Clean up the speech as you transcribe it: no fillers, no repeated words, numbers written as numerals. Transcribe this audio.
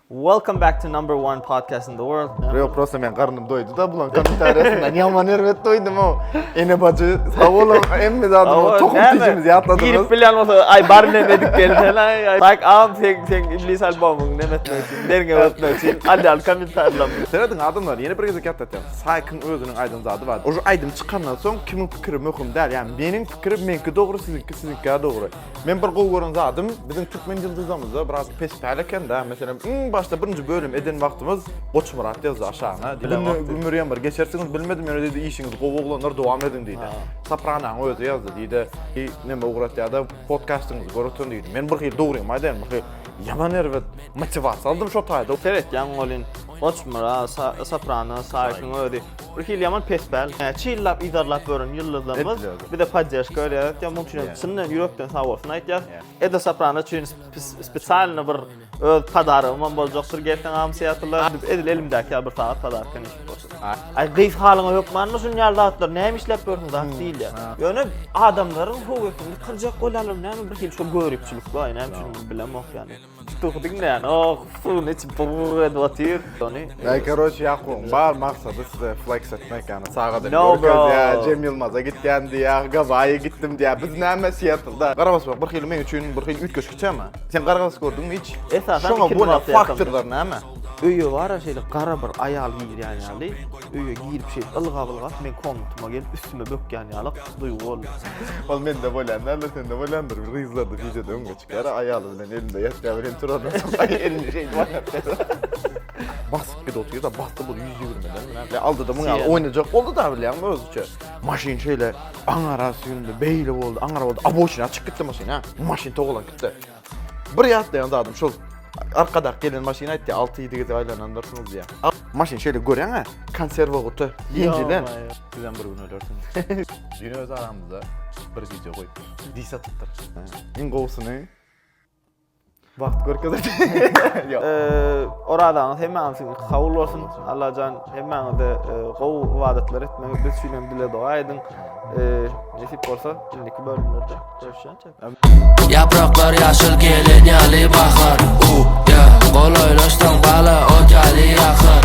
Welcome back to number one podcast in the world. Yok prosta men karnım doydu da bulan komentariyasından yaman ervet doydum o. Ene bacı sağ olun emmi zaten çok mutluyuz yatladınız. Girip bilen olsa ay bar ne dedik geldi lan. Bak am sen İblis albomun ne metmek. Derge ötmek için hadi al komentarlam. Seradın adamlar yeni bir gezek yaptı. Saykın özünün aydın zadı var. O aydın çıkandan soň kimin fikri möhüm değil. Yani benim fikrim menki doğru sizinki doğru. Men bir gol görün zadım bizim Türkmen yıldızımızda biraz pesperleken de mesela başta birinci bölüm eden vaktimiz Koçmurat yazdı aşağına. Gümürüyen var. Geçersiniz bilmedim yani dedi işiniz kovuğlanlar devam edin dedi. Saprana'nın özü yazdı dedi. Neme uğrat ya da podcastınızı görüntün dedi. Men bir xil doğruyum aydan bir xil yaman ervet motivasiya aldım şu tayda. Evet yan olin Koçmurat, Saprana, Saykın öyle. Bir xil yaman pesbel. Çillap idarlap görün yıldızlarımız. Bir de padjaş öyle yaman düşünüyorum. Senden yürekten sağ olsun aytacağız. Eda Saprana için spesialne bir öz padarım boljaktır gerçekten amsiyatılar. Edil elimdeki bir saat padarken iş bolsun. Ay gıyf halına yok manı şun yerde atlar. Neyim işlep görürsünüz hak değil ya. Yani adamların hukukunu kıracak olalım neyim bir şu görüpçülük var neyim şunu bilemem yani. Tuhduk ne yani oh suyun içi buğred batıyor. Ya karoç yakın var maksadı size flex etmek yani sağa da no bro. Ya Cem Yılmaz'a gitkendi ya Gavaya gittim diye biz neme Seattle'da Qarabas bak bir xil men üçün bir xil 3 köş geçeme. Sen Qarabas gördün mü hiç? Esasen bu ne faktörler neme? Öýe var şeýle gara bir aýal giyir ýaly. Öýe giyip şey ılga men kontuma gelip üstüme bökýän ýaly duýgu boldy. Ol men de bolanlar da sen de bolandır. Rizlady videoda öňe çykar aýaly bilen elinde ýatýar bilen turady. Elinde şey var. Basıp gide oturuyor da bastı bu 120'den. Ve aldı da bunu yani oynayacak oldu da bile yani özüçe. Mashyn şöyle Ankara suyunda beyle oldu. Ankara oldu. Aboşun açık gitti Mashyn ha. Mashyn togalan gitti. Bir yatdı yanında adam şol. Arkada gelen Mashyn aytdı 6-7 gece aylanandırsınız ya. Mashyn şöyle görüyorsun ha. Konserve kutu. Yencilen. Bizden bir gün ölürsün. Yine öz aramızda bir video koyup. Disa tuttur. En kovsunu. Vakt görkezek. Oradan hemmäňiz kabul bolsun. Allahan hemmäňizde gowy ibadetler etmek biz şünem dile dua edin. Nasip bolsa indiki bölümlerde görüşýänçek. Yapraklar yaşıl gelin yali bakar. Ya, kolaylaştan bala o geli yakar.